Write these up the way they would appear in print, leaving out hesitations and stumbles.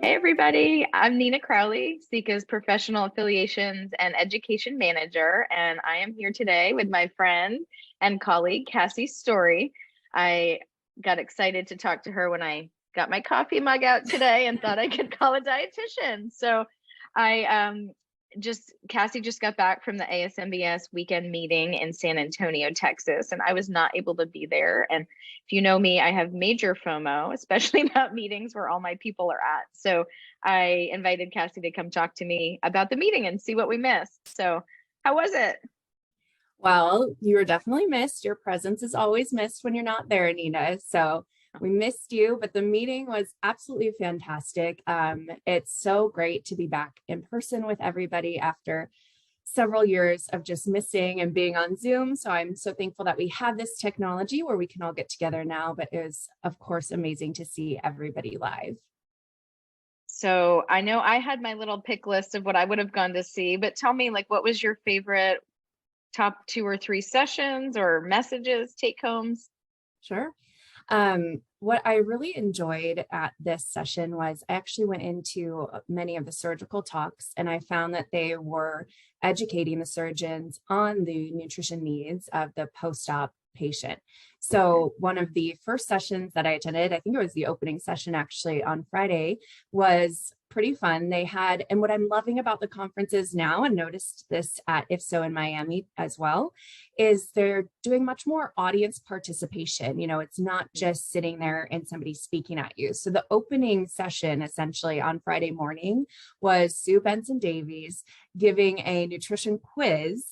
Hey everybody, I'm Nina Crowley, Seeka's Professional Affiliations and Education Manager, and I am here today with my friend and colleague, Cassie Story. I got excited to talk to her when I got my coffee mug out today and thought I could call a dietitian. So Cassie just got back from the ASMBS Weekend meeting in San Antonio, Texas, and I was not able to be there. And if you know me, I have major FOMO, especially about meetings where all my people are at. So I invited Cassie to come talk to me about the meeting and see what we missed. So how was it? Well, you were definitely missed. Your presence is always missed when you're not there, Nina. So we missed you, but the meeting was absolutely fantastic. It's so great to be back in person with everybody after several years of just missing and being on Zoom. So I'm so thankful that we have this technology where we can all get together now, but it was, of course, amazing to see everybody live. So I know I had my little pick list of what I would have gone to see, but tell me, like, what was your favorite top 2 or 3 sessions or messages, take homes? Sure. What I really enjoyed at this session was I actually went into many of the surgical talks, and I found that they were educating the surgeons on the nutrition needs of the post-op patient. So one of the first sessions that I attended, I think it was the opening session actually on Friday, was pretty fun. They had, and what I'm loving about the conferences now, and noticed this at If So in Miami as well, is they're doing much more audience participation. You know, it's not just sitting there and somebody speaking at you. So the opening session essentially on Friday morning was Sue Benson Davies giving a nutrition quiz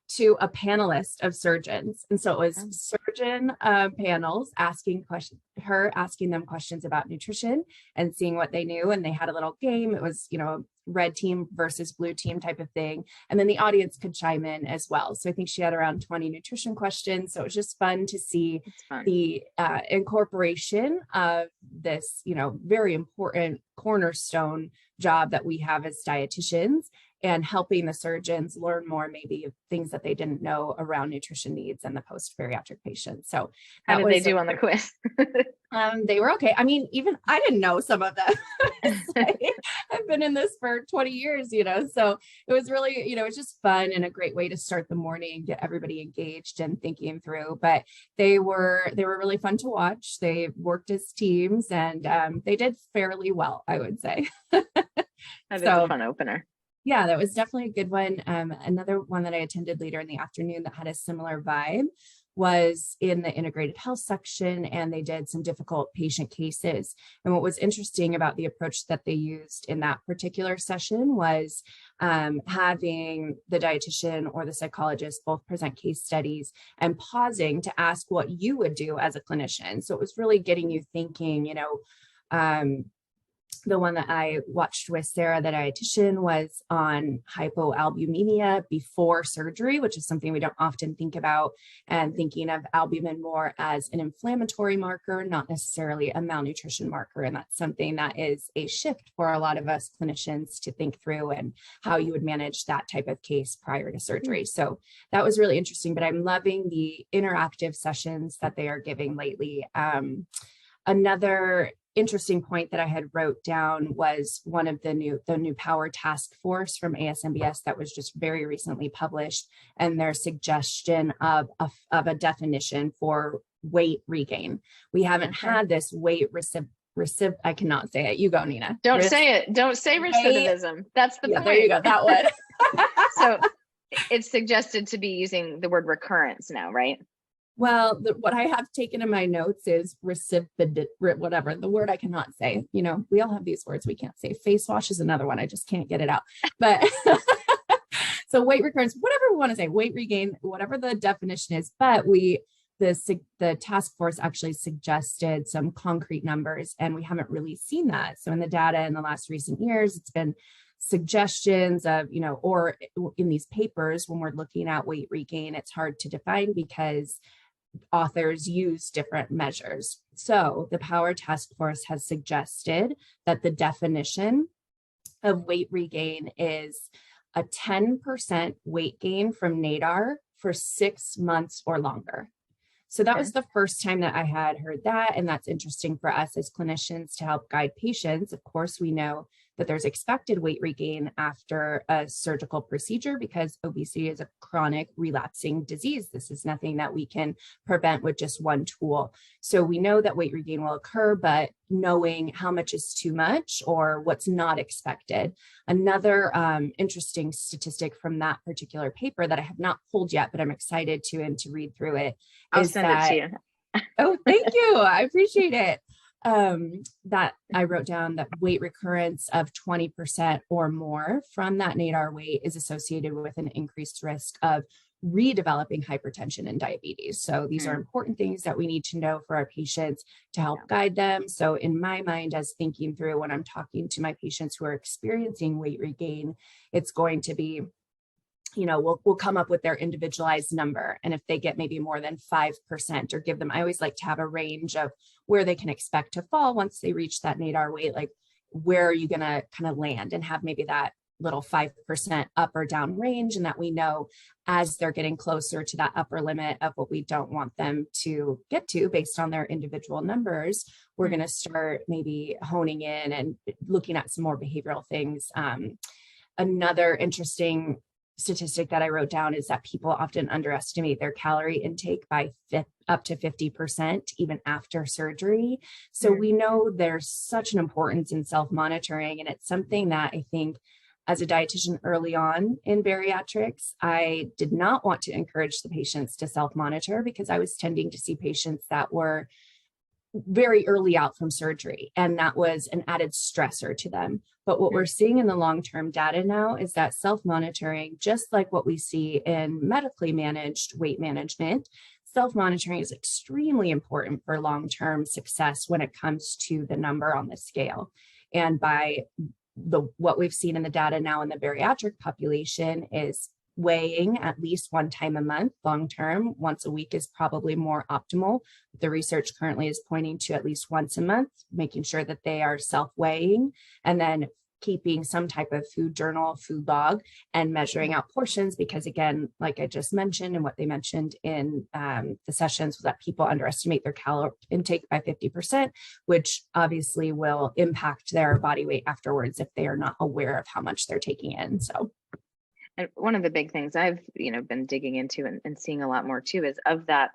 to a panelist of surgeons. And so it was surgeon panels asking them questions about nutrition and seeing what they knew. And they had a little game. It was, you know, red team versus blue team type of thing. And then the audience could chime in as well. So I think she had around 20 nutrition questions. So it was just fun to see the incorporation of this, you know, very important cornerstone job that we have as dietitians, and helping the surgeons learn more, maybe things that they didn't know around nutrition needs and the post-bariatric patients. So how did they do on the quiz? They were okay. I mean, even I didn't know some of them. I've been in this for 20 years, you know, so it was really, you know, it's just fun and a great way to start the morning, get everybody engaged and thinking through. But they were really fun to watch. They worked as teams, and they did fairly well, I would say. That is a fun opener. Yeah, that was definitely a good one. Another one that I attended later in the afternoon that had a similar vibe was in the integrated health section, and they did some difficult patient cases. And what was interesting about the approach that they used in that particular session was having the dietitian or the psychologist both present case studies and pausing to ask what you would do as a clinician. So it was really getting you thinking, you know, the one that I watched with Sarah, the dietitian, was on hypoalbuminemia before surgery, which is something we don't often think about, and thinking of albumin more as an inflammatory marker, not necessarily a malnutrition marker. And that's something that is a shift for a lot of us clinicians to think through, and how you would manage that type of case prior to surgery. So that was really interesting, but I'm loving the interactive sessions that they are giving lately. Another interesting point that I had wrote down was one of the new power task force from ASMBS that was just very recently published, and their suggestion of a definition for weight regain. We haven't had this weight I cannot say it. You go, Nina. Don't say it. Don't say recidivism. That's the point. There you go. That one. So it's suggested to be using the word recurrence now, right? Well, what I have taken in my notes is whatever the word I cannot say. You know, we all have these words we can't say. Face wash is another one. I just can't get it out. But so weight recurrence, whatever we want to say, weight regain, whatever the definition is. But the task force actually suggested some concrete numbers, and we haven't really seen that. So in the data in the last recent years, it's been suggestions of, you know, or in these papers, when we're looking at weight regain, it's hard to define because authors use different measures. So the Power Task Force has suggested that the definition of weight regain is a 10% weight gain from nadir for 6 months or longer. So that was the first time that I had heard that. And that's interesting for us as clinicians to help guide patients. Of course, we know that there's expected weight regain after a surgical procedure because obesity is a chronic relapsing disease. This is nothing that we can prevent with just one tool. So we know that weight regain will occur, but knowing how much is too much or what's not expected. Another interesting statistic from that particular paper that I have not pulled yet, but I'm excited to read through it. I'll send it to you. Oh, thank you. I appreciate it. That I wrote down that weight recurrence of 20% or more from that nadir weight is associated with an increased risk of redeveloping hypertension and diabetes. So these are important things that we need to know for our patients to help guide them. So in my mind, as thinking through when I'm talking to my patients who are experiencing weight regain, it's going to be, we'll come up with their individualized number. And if they get maybe more than 5% or give them, I always like to have a range of where they can expect to fall once they reach that nadir weight, like where are you going to kind of land, and have maybe that little 5% up or down range. And that we know as they're getting closer to that upper limit of what we don't want them to get to based on their individual numbers, we're going to start maybe honing in and looking at some more behavioral things. Another interesting statistic that I wrote down is that people often underestimate their calorie intake by up to 50%, even after surgery. So we know there's such an importance in self-monitoring, and it's something that I think as a dietitian early on in bariatrics, I did not want to encourage the patients to self-monitor because I was tending to see patients that were very early out from surgery, and that was an added stressor to them. But what we're seeing in the long-term data now is that self-monitoring, just like what we see in medically managed weight management, self-monitoring is extremely important for long-term success when it comes to the number on the scale. And by what we've seen in the data now in the bariatric population is weighing at least one time a month. Long term, once a week is probably more optimal. The research currently is pointing to at least once a month, making sure that they are self-weighing, and then keeping some type of food journal, food log, and measuring out portions. Because again, like I just mentioned, and what they mentioned in the sessions was that people underestimate their calorie intake by 50%, which obviously will impact their body weight afterwards if they are not aware of how much they're taking in. So. And one of the big things I've, been digging into and seeing a lot more too is of that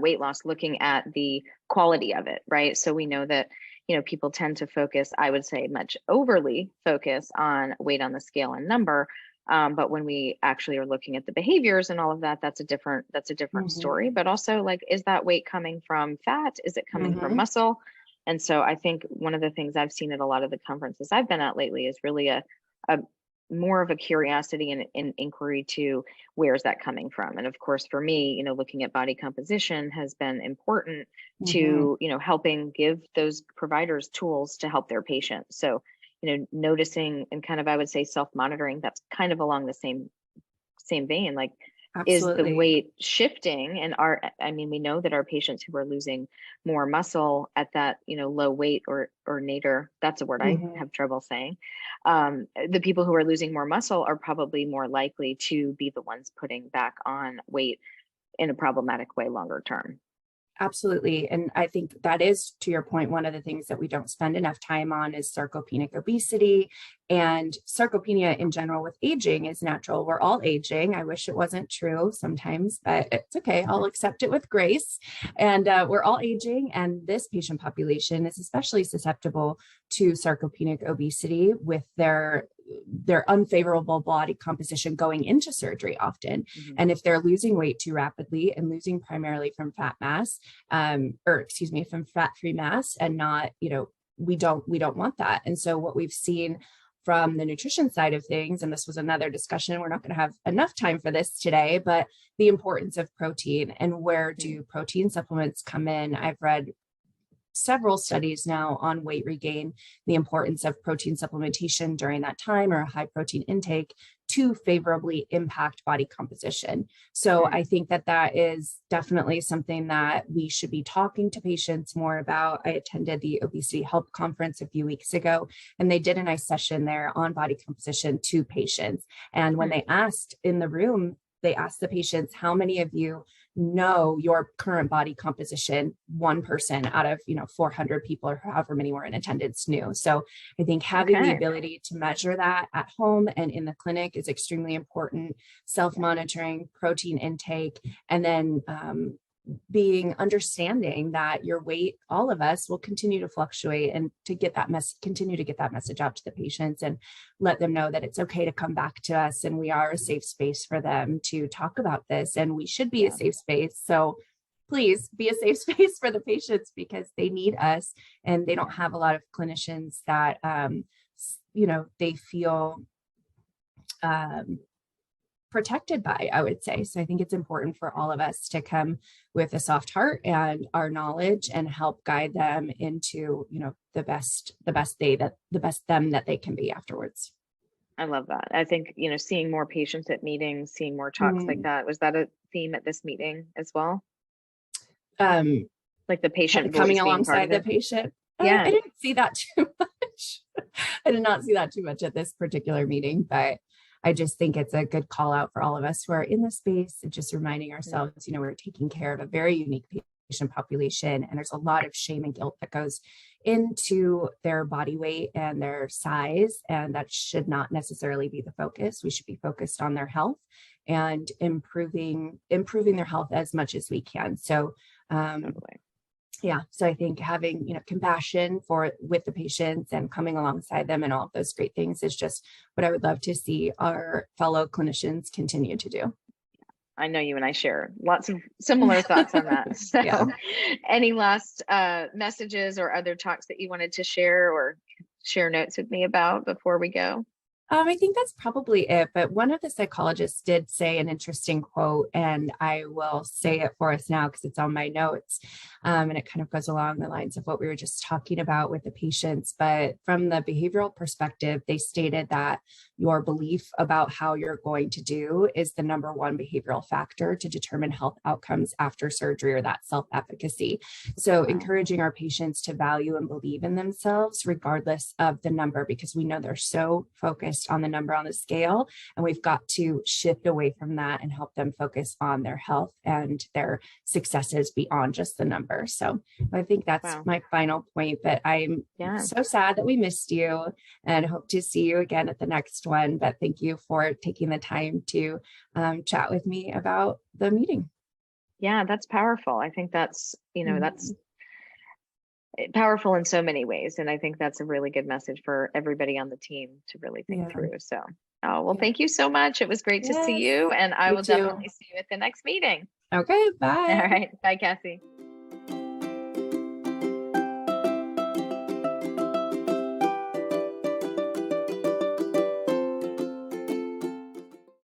weight loss, looking at the quality of it, right? So we know that, people tend to focus, I would say much overly focus on weight on the scale and number. But when we actually are looking at the behaviors and all of that, that's a different story. But also, like, is that weight coming from fat? Is it coming from muscle? And so I think one of the things I've seen at a lot of the conferences I've been at lately is really a more of a curiosity and inquiry to where's that coming from. And of course, for me, looking at body composition has been important to, helping give those providers tools to help their patients. So, noticing and kind of, I would say, self-monitoring, that's kind of along the same vein, like, Absolutely. Is the weight shifting? And we know that our patients who are losing more muscle at that, low weight or nadir, that's a word I have trouble saying. The people who are losing more muscle are probably more likely to be the ones putting back on weight in a problematic way longer term. Absolutely. And I think that is, to your point, one of the things that we don't spend enough time on is sarcopenic obesity. And sarcopenia in general with aging is natural. We're all aging. I wish it wasn't true sometimes, but it's okay. I'll accept it with grace. And we're all aging. And this patient population is especially susceptible to sarcopenic obesity with their unfavorable body composition going into surgery often. And if they're losing weight too rapidly and losing primarily from fat mass, from fat-free mass, and not, we don't want that. And so what we've seen from the nutrition side of things, and this was another discussion, we're not going to have enough time for this today, but the importance of protein and where do protein supplements come in. I've read several studies now on weight regain, the importance of protein supplementation during that time or a high protein intake to favorably impact body composition. So I think that is definitely something that we should be talking to patients more about. I attended the Obesity Help Conference a few weeks ago, and they did a nice session there on body composition to patients. And when they asked in the room, they asked the patients, how many of you know your current body composition, one person out of, 400 people or however many were in attendance knew. So I think having the ability to measure that at home and in the clinic is extremely important. Self-monitoring, protein intake, and then being understanding that your weight, all of us, will continue to fluctuate, and to get that continue to get that message out to the patients and let them know that it's okay to come back to us, and we are a safe space for them to talk about this, and we should be a safe space. So please be a safe space for the patients, because they need us, and they don't have a lot of clinicians that they feel protected by, I would say. So I think it's important for all of us to come with a soft heart and our knowledge, and help guide them into, the best them that they can be afterwards. I love that. I think, seeing more patients at meetings, seeing more talks like that. Was that a theme at this meeting as well? Like the patient coming alongside the patient. Yeah. I didn't see that too much. I did not see that too much at this particular meeting, but I just think it's a good call out for all of us who are in the space, and just reminding ourselves, we're taking care of a very unique patient population, and there's a lot of shame and guilt that goes into their body weight and their size, and that should not necessarily be the focus. We should be focused on their health and improving their health as much as we can. So yeah, so I think having, compassion with the patients and coming alongside them and all of those great things is just what I would love to see our fellow clinicians continue to do. I know you and I share lots of similar thoughts on that. So any last messages or other talks that you wanted to share or share notes with me about before we go? I think that's probably it. But one of the psychologists did say an interesting quote, and I will say it for us now because it's on my notes. And it kind of goes along the lines of what we were just talking about with the patients. But from the behavioral perspective, they stated that your belief about how you're going to do is the number one behavioral factor to determine health outcomes after surgery, or that self-efficacy. So encouraging our patients to value and believe in themselves regardless of the number, because we know they're so focused on the number on the scale, and we've got to shift away from that and help them focus on their health and their successes beyond just the number. So I think that's my final point, but I'm so sad that we missed you, and hope to see you again at the next one. But thank you for taking the time to chat with me about the meeting. Yeah, that's powerful. I think that's, that's powerful in so many ways. And I think that's a really good message for everybody on the team to really think through. So, thank you so much. It was great to see you, and I will definitely see you at the next meeting. Okay, bye. All right. Bye, Cassie.